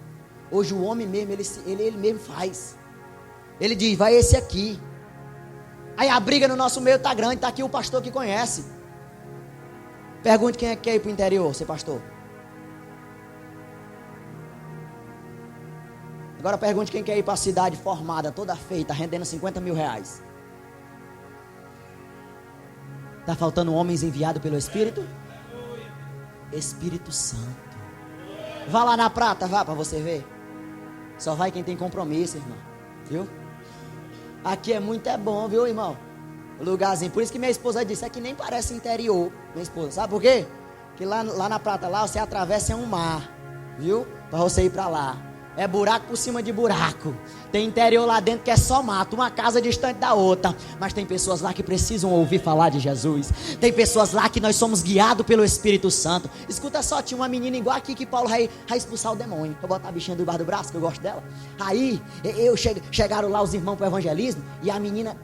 B: Hoje o homem mesmo, ele mesmo faz. Ele diz, vai esse aqui. Aí a briga no nosso meio está grande, está aqui o pastor que conhece. Pergunte quem é que quer ir para o interior, ser pastor. Agora pergunte quem quer ir para a cidade formada, toda feita, rendendo 50 mil reais. Está faltando homens enviados pelo Espírito? Espírito Santo. Vá lá na prata, vá para você ver. Só vai quem tem compromisso, irmão. Viu? Aqui é muito bom, viu, irmão? O lugarzinho. Por isso que minha esposa disse, aqui nem parece interior. Minha esposa, sabe por quê? Que lá na prata, lá você atravessa um mar. Viu? Para você ir para lá. É buraco por cima de buraco. Tem interior lá dentro que é só mato, uma casa distante da outra. Mas tem pessoas lá que precisam ouvir falar de Jesus. Tem pessoas lá que nós somos guiados pelo Espírito Santo. Escuta só, tinha uma menina igual aqui que Paulo vai expulsar o demônio. Eu botar a bichinha debaixo do braço, que eu gosto dela. Aí, chegaram lá os irmãos para o evangelismo. E a menina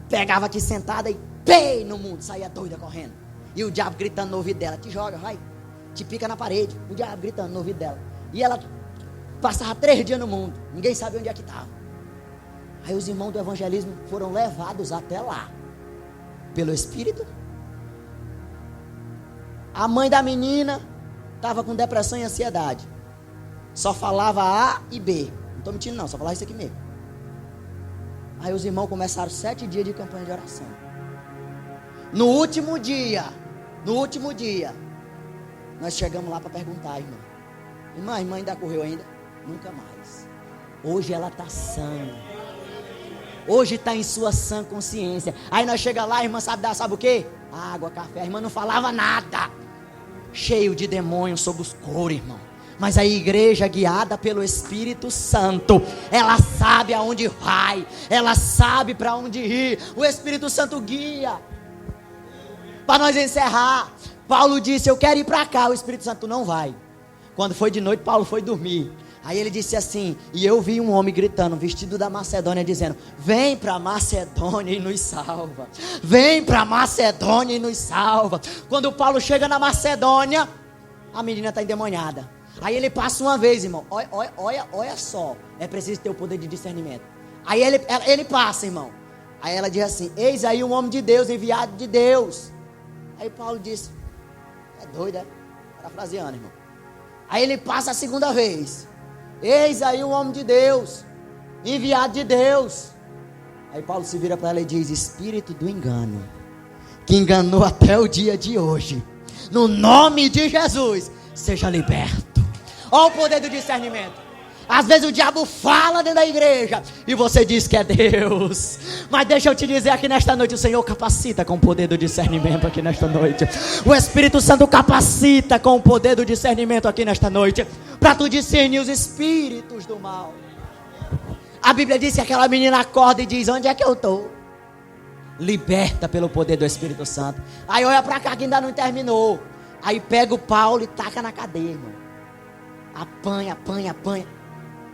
B: pegava aqui sentada e pei no mundo, saía doida correndo. E o diabo gritando no ouvido dela, te joga, vai, te pica na parede. O diabo gritando no ouvido dela. E ela passava 3 dias no mundo, ninguém sabe onde é que estava. Aí os irmãos do evangelismo foram levados até lá, pelo Espírito. A mãe da menina estava com depressão e ansiedade. só falava A e B. Não estou mentindo não, só falava isso aqui mesmo. Aí os irmãos começaram 7 dias de campanha de oração. No último dia, nós chegamos lá para perguntar, irmã, a irmã ainda correu ainda? Nunca mais. Hoje ela está sã. Hoje está em sua sã consciência. Aí nós chegamos lá, a irmã sabe dar, sabe o quê? Água, café. A irmã não falava nada. Cheio de demônios sobre os coros, irmão. Mas a igreja, guiada pelo Espírito Santo, ela sabe aonde vai, ela sabe para onde ir. O Espírito Santo guia. Para nós encerrar, Paulo disse: eu quero ir para cá. O Espírito Santo não vai. Quando foi de noite, Paulo foi dormir. Aí ele disse assim: e eu vi um homem gritando, vestido da Macedônia, dizendo: vem para Macedônia e nos salva. Vem para Macedônia e nos salva. Quando Paulo chega na Macedônia, a menina está endemoniada. Aí ele passa uma vez, irmão. Olha só. É preciso ter o poder de discernimento. Aí ele passa, irmão. Aí ela diz assim: eis aí um homem de Deus, enviado de Deus. Aí Paulo disse: é doido, é? Parafraseando, irmão. Aí ele passa a segunda vez: eis aí um homem de Deus, enviado de Deus. Aí Paulo se vira para ela e diz: espírito do engano, que enganou até o dia de hoje, no nome de Jesus, seja liberto. Olha o poder do discernimento. Às vezes o diabo fala dentro da igreja e você diz que é Deus. Mas deixa eu te dizer aqui nesta noite, o Senhor capacita com o poder do discernimento aqui nesta noite. O Espírito Santo capacita com o poder do discernimento aqui nesta noite, para tu discernir os espíritos do mal. A Bíblia diz que aquela menina acorda e diz: onde é que eu estou? Liberta pelo poder do Espírito Santo. Aí olha para cá que ainda não terminou. Aí pega o Paulo e taca na cadeia, irmão. Apanha.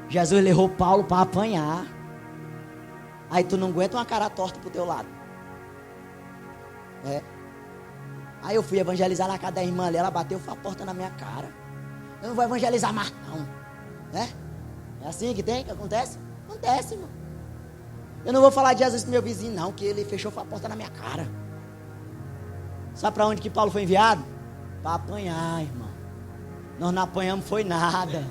B: Jesus levou Paulo para apanhar. Aí tu não aguenta uma cara torta pro teu lado. Aí eu fui evangelizar na casa da irmã ali. Ela bateu a porta na minha cara. Eu não vou evangelizar mais não. É assim que acontece? Acontece, irmão. Eu não vou falar de Jesus pro meu vizinho não, que ele fechou a porta na minha cara. Sabe para onde que Paulo foi enviado? Para apanhar, irmão. Nós não apanhamos foi nada.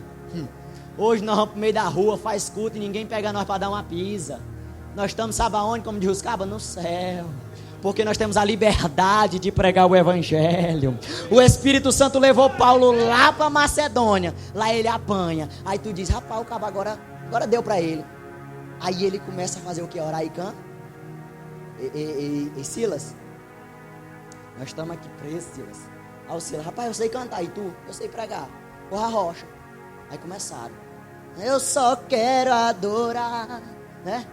B: Hoje nós vamos pro meio da rua, faz culto e ninguém pega nós para dar uma pisa. Nós estamos, sabe aonde, como diz os cabas? No céu. Porque nós temos a liberdade de pregar o evangelho. O Espírito Santo levou Paulo lá para Macedônia. Lá ele apanha. Aí tu diz: rapaz, o cabo agora deu para ele. Aí ele começa a fazer o que? Orar e canta. E Silas, nós estamos aqui presos, Silas. Aí o Silas: rapaz, eu sei cantar. E tu? Eu sei pregar. Porra a rocha. Aí começaram: eu só quero adorar, né?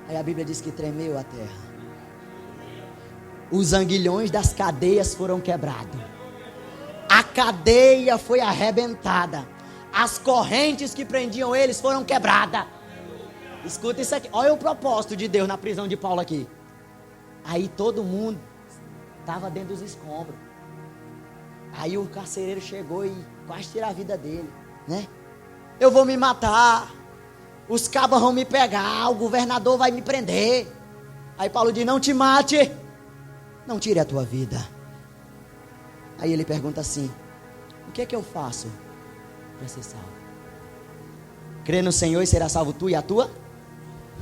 B: Aí a Bíblia diz que tremeu a terra. Os anguilhões das cadeias foram quebrados. A cadeia foi arrebentada. As correntes que prendiam eles foram quebradas. Escuta isso aqui. Olha o propósito de Deus na prisão de Paulo aqui. Aí todo mundo estava dentro dos escombros. Aí o carcereiro chegou e quase tirou a vida dele, né? Eu vou me matar. Os cabas vão me pegar. O governador vai me prender. Aí Paulo diz: não te mate. Não tire a tua vida. Aí ele pergunta assim: o que é que eu faço para ser salvo? Crê no Senhor e será salvo tu e a tua?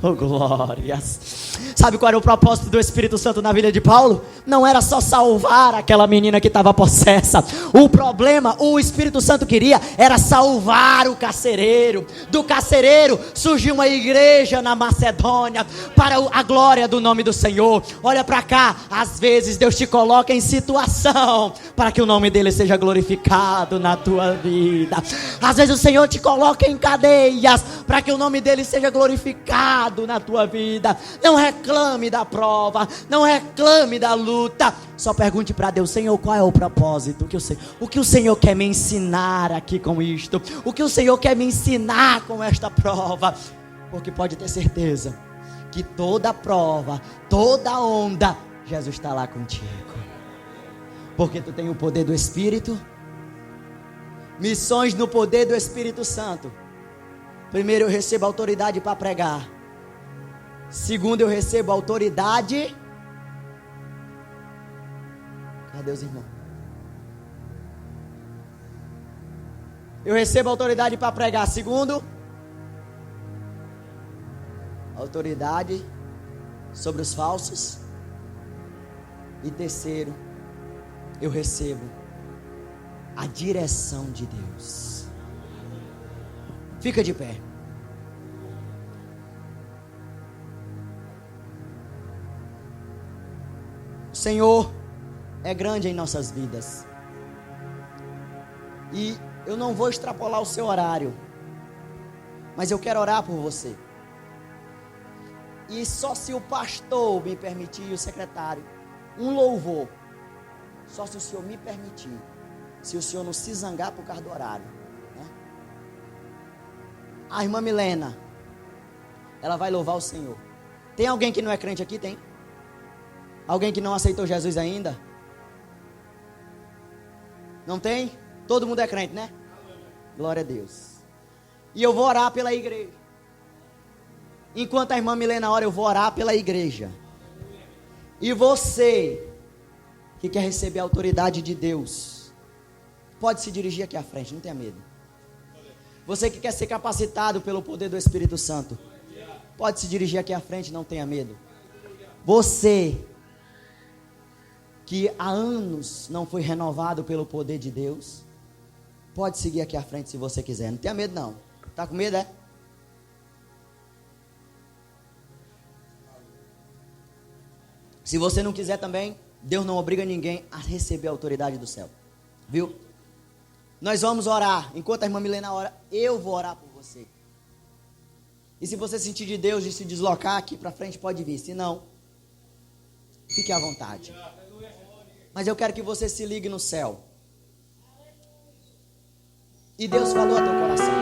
B: Oh, glórias. Sabe qual era o propósito do Espírito Santo na vida de Paulo? Não era só salvar aquela menina que estava possessa. O problema, o Espírito Santo queria, era salvar o carcereiro. Do carcereiro surgiu uma igreja na Macedônia, para a glória do nome do Senhor. Olha para cá, às vezes Deus te coloca em situação para que o nome dele seja glorificado na tua vida. Às vezes o Senhor te coloca em cadeias para que o nome dele seja glorificado na tua vida. Não reclame da prova, não reclame da luta. Só pergunte para Deus: Senhor, qual é o propósito? O que o Senhor quer me ensinar aqui com isto? O que o Senhor quer me ensinar com esta prova? Porque pode ter certeza que toda prova, toda onda, Jesus está lá contigo. Porque tu tem o poder do Espírito. Missões no poder do Espírito Santo. Primeiro, eu recebo autoridade para pregar. Segundo, eu recebo autoridade. Cadê os irmãos? eu recebo autoridade para pregar. Segundo, autoridade sobre os falsos. E terceiro, eu recebo a direção de Deus. Fica de pé. O Senhor é grande em nossas vidas. E eu não vou extrapolar o seu horário, mas eu quero orar por você. E só se o pastor me permitir e o secretário, um louvor, só se o senhor me permitir, se o senhor não se zangar por causa do horário, né? A irmã Milena, ela vai louvar o Senhor. Tem alguém que não é crente aqui? Tem? Alguém que não aceitou Jesus ainda? Não tem? Todo mundo é crente, né? Glória a Deus. E eu vou orar pela igreja. Enquanto a irmã Milena ora, eu vou orar pela igreja. E você que quer receber a autoridade de Deus, pode se dirigir aqui à frente, não tenha medo. Você que quer ser capacitado pelo poder do Espírito Santo, pode se dirigir aqui à frente, não tenha medo. Você que há anos não foi renovado pelo poder de Deus, pode seguir aqui à frente se você quiser. Não tenha medo não. Tá com medo, é? Se você não quiser também, Deus não obriga ninguém a receber a autoridade do céu. Viu? Nós vamos orar. Enquanto a irmã Milena ora, eu vou orar por você. E se você sentir de Deus de se deslocar aqui para frente, pode vir. Se não, fique à vontade. Mas eu quero que você se ligue no céu. E Deus falou ao teu coração.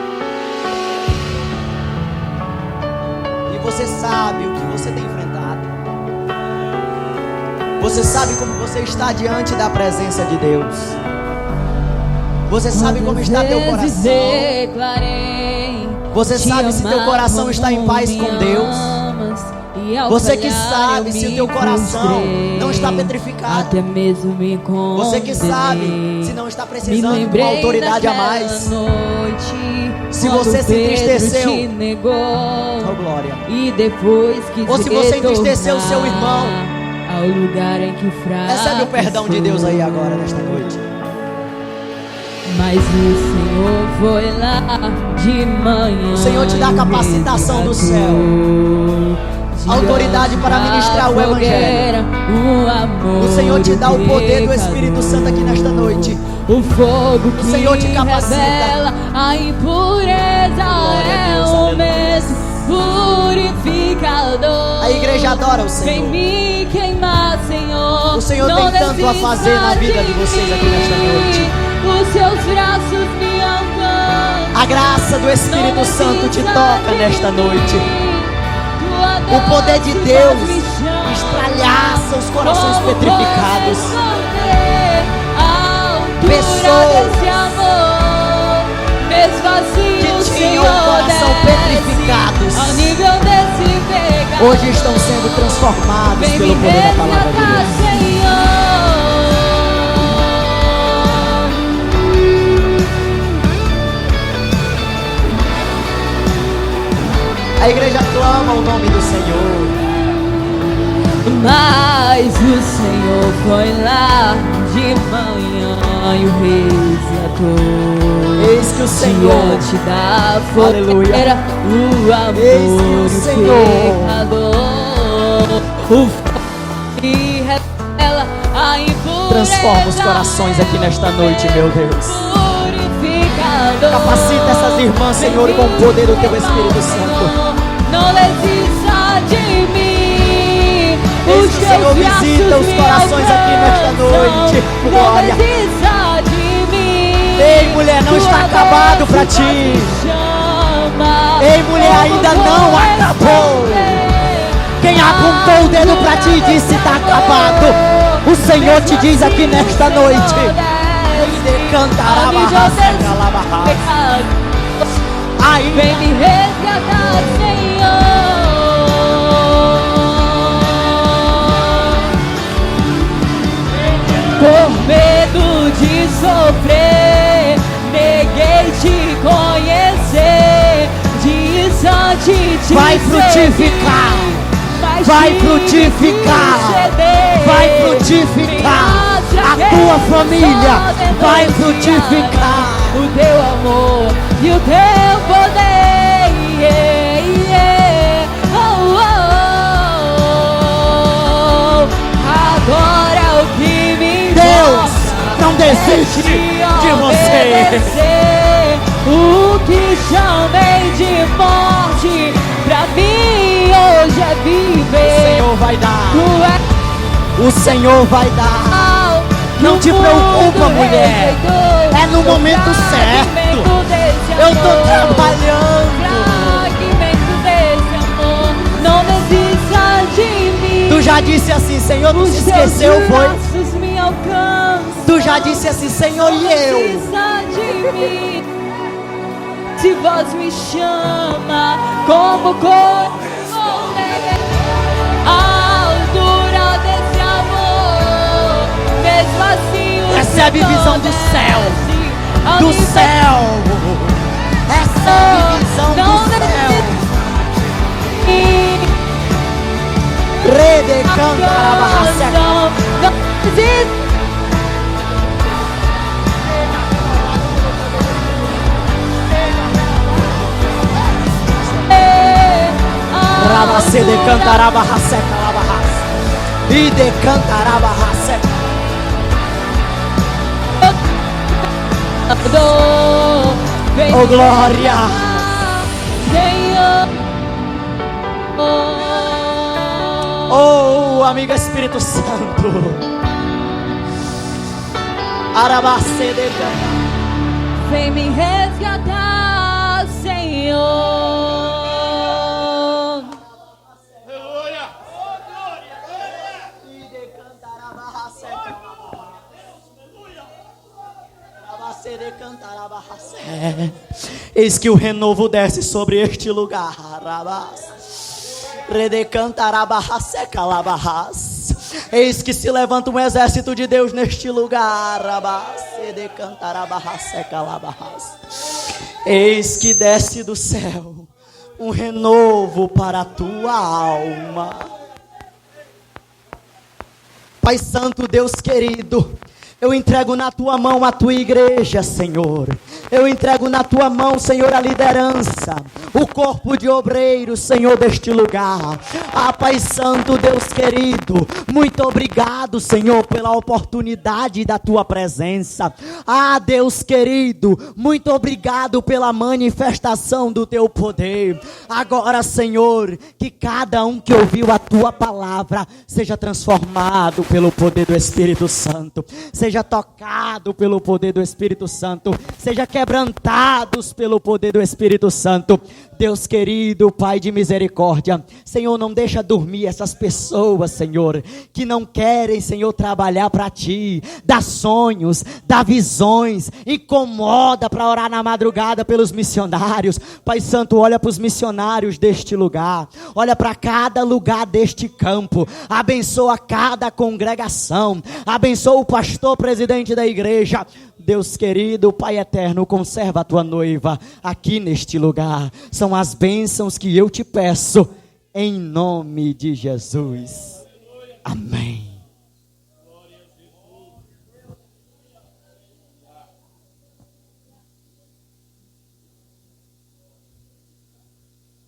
B: E você sabe o que você tem enfrentado. Você sabe como você está diante da presença de Deus. Você sabe como está teu coração. Você sabe se teu coração está em paz com Deus. Você que sabe se o teu coração não está petrificado.
C: Até mesmo me encontrei.
B: Você que sabe se não está precisando de uma autoridade a mais. Se você se entristeceu, oh glória.
C: E depois que
B: ou se você entristeceu o seu irmão,
C: ao lugar em que
B: recebe o perdão de Deus aí agora, nesta noite.
C: Mas o Senhor foi lá de manhã.
B: O Senhor te dá capacitação do céu, autoridade para ministrar o Evangelho. O Senhor te dá o poder do Espírito Santo aqui nesta noite.
C: O fogo que
B: o Senhor te capacita.
C: revela a impureza é o mesmo purificador.
B: A igreja adora o Senhor.
C: Vem me queimar, Senhor.
B: O Senhor tem tanto a fazer na vida de vocês aqui nesta noite.
C: Os seus braços me alcançam.
B: A graça do Espírito Santo te toca nesta noite. O poder de Deus estralhaça os corações petrificados. Pessoas que tinham o coração petrificados hoje estão sendo transformados pelo poder da palavra de Deus. A igreja clama o nome do Senhor.
C: Mas o Senhor foi lá de manhã e o resgatou.
B: Eis que o Senhor
C: diante da fogueira, o amor
B: eis que o Senhor
C: o fogo que revela a impureza.
B: Transforma os corações aqui nesta noite, meu Deus. Capacita essas irmãs, Senhor, com o poder do teu Espírito Santo.
C: Não desista de mim.
B: Eis que o Senhor visita os corações aqui nesta noite. Glória.
C: Não desista de mim.
B: Ei, mulher, não está acabado para ti. Ei, mulher, ainda não acabou. Quem apontou o dedo para ti e disse está acabado, o Senhor te diz aqui nesta noite.
C: Ai, vem me resgatar, Senhor. Por medo de sofrer, neguei te
B: vai frutificar, vai frutificar, vai frutificar. A tua família vai frutificar.
C: O teu amor e o teu poder. Oh, oh, oh. Agora o que me
B: Deus não desiste de você.
C: O que chamei de morte, pra mim hoje é viver.
B: O Senhor vai dar.
C: Tu és
B: O Senhor vai dar. Não te preocupa, mulher. É no momento certo. Eu tô trabalhando.
C: Não desista de mim.
B: Tu já disse assim, Senhor, tu se esqueceu, foi?
C: Me alcançam.
B: Tu já disse assim, Senhor, e eu?
C: Precisa de mim. Se vós me chama como corresponde à altura desse amor, mesmo assim o
B: Recebe
C: Senhor
B: visão do céu.
C: desce
B: Do
C: ao
B: céu. Recebe visão do céu. Rede canta a barraca.
C: Não desista.
B: Rabacê de cantará barraceca la barraça. E de cantará barraceca. Oh glória. Oh amigo Espírito Santo. Arabacê de cantar.
C: Vem me resgatar, Senhor.
B: Eis que o renovo desce sobre este lugar. Eis que se levanta um exército de Deus neste lugar. Eis que desce do céu um renovo para a tua alma. Pai Santo, Deus querido, eu entrego na tua mão a tua igreja, Senhor. Eu entrego na tua mão, Senhor, a liderança, o corpo de obreiros, Senhor, deste lugar. Ah, Pai Santo, Deus querido, muito obrigado, Senhor, pela oportunidade da tua presença. Ah, Deus querido, muito obrigado pela manifestação do teu poder. Agora, Senhor, que cada um que ouviu a tua palavra seja transformado pelo poder do Espírito Santo, seja tocado pelo poder do Espírito Santo, seja quebrantados pelo poder do Espírito Santo. Deus querido, Pai de misericórdia, Senhor, não deixa dormir essas pessoas, Senhor, que não querem, Senhor, trabalhar para Ti, dá sonhos, dá visões, incomoda para orar na madrugada pelos missionários. Pai Santo, olha para os missionários deste lugar, olha para cada lugar deste campo, abençoa cada congregação, abençoa o pastor presidente da igreja. Deus querido, Pai eterno, conserva a tua noiva aqui neste lugar. São as bênçãos que eu te peço, em nome de Jesus. Amém.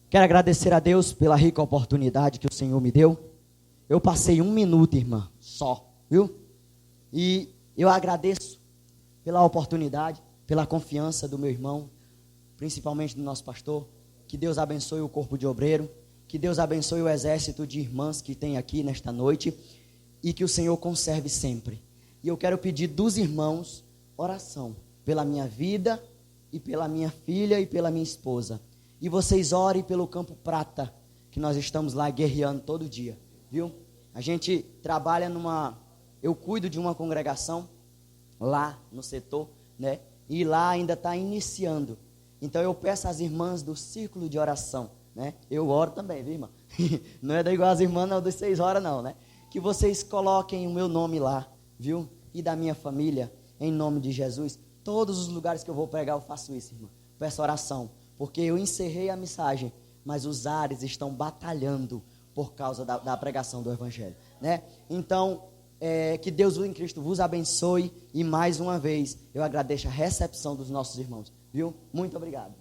B: Quero agradecer a Deus pela rica oportunidade que o Senhor me deu. Eu passei 1 minuto, irmã, só, viu? E eu agradeço pela oportunidade, pela confiança do meu irmão, principalmente do nosso pastor. Que Deus abençoe o corpo de obreiro, que Deus abençoe o exército de irmãs que tem aqui nesta noite, e que o Senhor conserve sempre. E eu quero pedir dos irmãos oração pela minha vida, e pela minha filha, e pela minha esposa. E vocês orem pelo Campo Prata, que nós estamos lá guerreando todo dia, viu? A gente trabalha eu cuido de uma congregação lá no setor, né? E lá ainda está iniciando. Então eu peço às irmãs do círculo de oração, né? Eu oro também, viu, irmã? Não é igual as irmãs não, das 6 horas não, né? Que vocês coloquem o meu nome lá, viu? E da minha família, em nome de Jesus. Todos os lugares que eu vou pregar eu faço isso, irmã. Peço oração, porque eu encerrei a mensagem, mas os ares estão batalhando por causa da pregação do Evangelho, né? Então, que Deus em Cristo vos abençoe, e mais uma vez eu agradeço a recepção dos nossos irmãos, viu? Muito obrigado.